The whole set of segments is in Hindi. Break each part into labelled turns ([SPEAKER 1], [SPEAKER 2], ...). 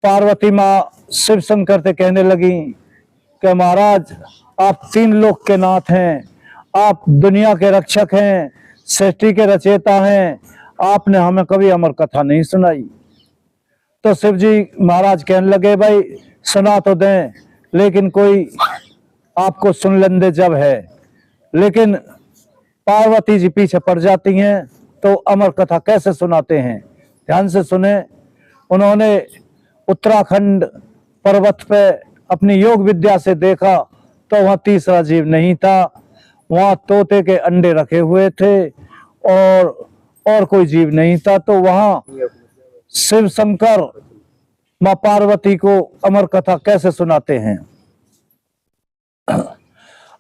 [SPEAKER 1] पार्वती माँ शिव शंकर से कहने लगी कि महाराज आप तीन लोक के नाथ हैं, आप दुनिया के रक्षक हैं, सृष्टि के रचयिता हैं, आपने हमें कभी अमर कथा नहीं सुनाई। तो शिव जी महाराज कहने लगे भाई सुना तो दें, लेकिन कोई आपको सुन लेंदे जब है। लेकिन पार्वती जी पीछे पड़ जाती हैं, तो अमर कथा कैसे सुनाते हैं, ध्यान से सुने। उन्होंने उत्तराखंड पर्वत पे अपनी योग विद्या से देखा तो वहां तीसरा जीव नहीं था, वहां तोते के अंडे रखे हुए थे और कोई जीव नहीं था। तो वहां शिव शंकर मां पार्वती को अमर कथा कैसे सुनाते हैं।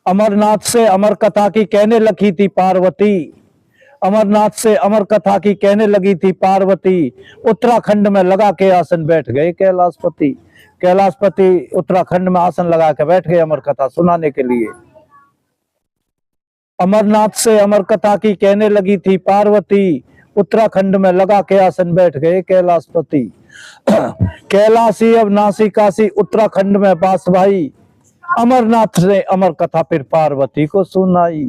[SPEAKER 1] अमरनाथ से अमर कथा की कहने लगी थी पार्वती, अमरनाथ से अमर कथा की कहने लगी थी पार्वती, उत्तराखंड में लगा के आसन बैठ गए कैलाशपति। कैलाशपति उत्तराखंड में आसन लगा के बैठ गए अमर कथा सुनाने के लिए। अमरनाथ से अमर कथा की कहने लगी थी पार्वती, उत्तराखंड में लगा के आसन बैठ गए कैलाशपति। कैलाशी अब नासी काशी उत्तराखंड में बास भाई, अमरनाथ ने अमर कथा फिर पार्वती को सुनाई।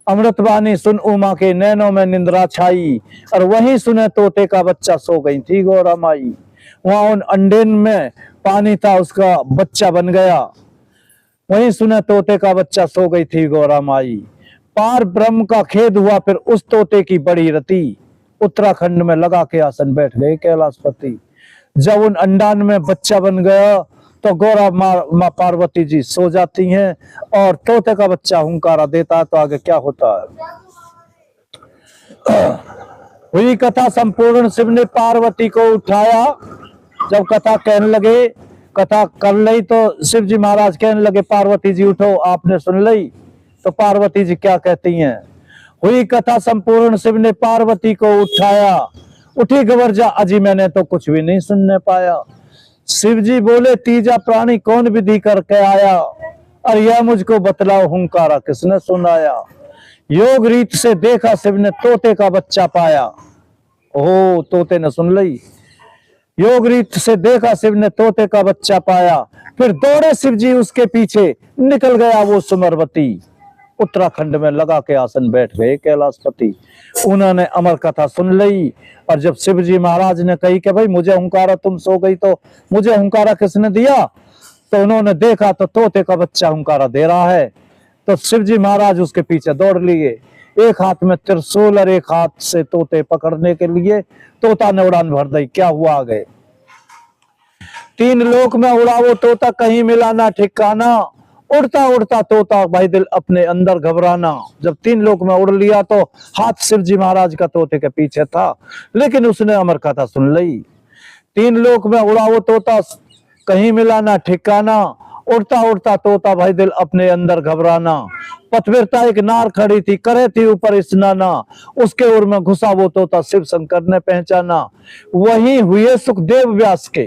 [SPEAKER 1] अमृतवाणी सुन उमा के नैनों में निंद्रा छाई, और वहीं सुने तोते का बच्चा सो गई थी गौरा माई। वहां उन अंडे में पानी था, उसका बच्चा बन गया, वहीं सुने तोते का बच्चा सो गई थी गौरा माई। पार ब्रह्म का खेद हुआ फिर उस तोते की बड़ी रति, उत्तराखंड में लगा के आसन बैठ गए कैलाशपति। जब उन अंडान में बच्चा बन गया तो गौरा माँ पार्वती जी सो जाती हैं और तोते का बच्चा हुंकारा देता है। तो आगे क्या होता है। हुई कथा संपूर्ण, शिव ने पार्वती को उठाया। जब कथा कहने लगे, कथा कर ली तो शिव जी महाराज कहने लगे पार्वती जी उठो, आपने सुन ली। तो पार्वती जी क्या कहती हैं। हुई कथा संपूर्ण, शिव ने पार्वती को उठाया। उठी गबर जा अजी मैंने तो कुछ भी नहीं सुनने पाया। शिव जी बोले तीजा प्राणी कौन विधि करके आया, और यह मुझको बतलाओ हुंकारा किसने सुनाया। योग रीत से देखा शिव ने तोते का बच्चा पाया। ओह तोते ने सुन ली। योग रीत से देखा शिव ने तोते का बच्चा पाया, फिर दौड़े शिव जी उसके पीछे, निकल गया वो सुमरवती। उत्तराखंड में लगा के आसन बैठ गए कैलाशपति। उन्होंने अमर कथा सुन ली, और जब शिव जी महाराज ने कही कि भाई मुझे हुंकारा, तुम सो गई तो मुझे हुंकारा किसने दिया, तो उन्होंने देखा तो तोते का बच्चा हुंकारा दे रहा है। तो शिव जी महाराज उसके पीछे दौड़ लिए, एक हाथ में त्रिशूल और एक हाथ से तोते पकड़ने के लिए। तोता ने उड़ान भर दी, क्या हुआ आगे। तीन लोक में उड़ा वो तोता, कहीं मिला ना ठिकाना, उड़ता उड़ता तोता भाई दिल अपने अंदर घबराना। जब तीन लोक में उड़ लिया तो हाथ शिव जी महाराज का तोते के पीछे था, लेकिन उसने अमर कथा सुन ली। तीन लोक में उड़ा वो तोता, कहीं मिला ना ठिकाना, उड़ता उड़ता तोता भाई दिल अपने अंदर घबराना। पथविरता एक नार खड़ी थी, करे थी ऊपर स्नाना, उसके उर में घुसा वो तोता शिव शंकर ने पहचाना। वही हुए सुखदेव व्यास के,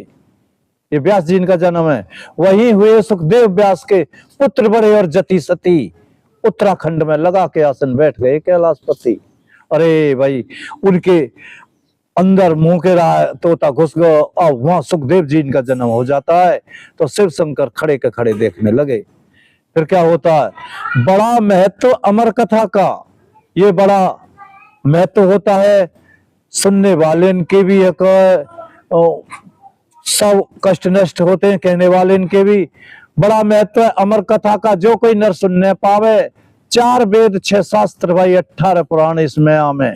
[SPEAKER 1] ये व्यास जी इनका जन्म है, वही हुए सुखदेव व्यास के पुत्र बड़े और जति सती। उत्तराखंड में लगा के आसन बैठ गए कैलाशपति। अरे भाई उनके अंदर मुंह के रहा तोता घुस गया, और वहां सुखदेव जी इनका जन्म हो जाता है। तो शिव शंकर खड़े के खड़े देखने लगे। फिर क्या होता है, बड़ा महत्व अमर कथा का, ये बड़ा महत्व होता है। सुनने वाले इनके भी एक सब कष्ट नष्ट होते हैं, कहने वाले इनके भी बड़ा महत्व है अमर कथा का। जो कोई नर सुनने पावे, 4 वेद 6 शास्त्र भाई 18 पुराण इसमें आमे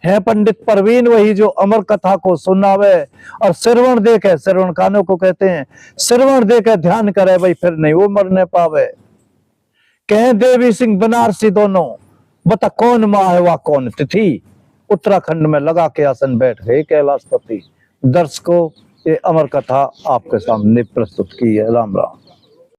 [SPEAKER 1] है। पंडित परवीन वही जो अमर कथा को सुनावे, और श्रवण देखे, श्रवण कानों को कहते हैं, श्रवण देखे ध्यान करे भाई फिर नहीं वो मरने पावे। कहे देवी सिंह बनारसी दोनों, बता कौन माँ है वा कौन तिथि। उत्तराखंड में लगा के आसन बैठ गए कैलाशपति। दर्शकों ये अमर कथा आपके सामने प्रस्तुत की है। राम राम।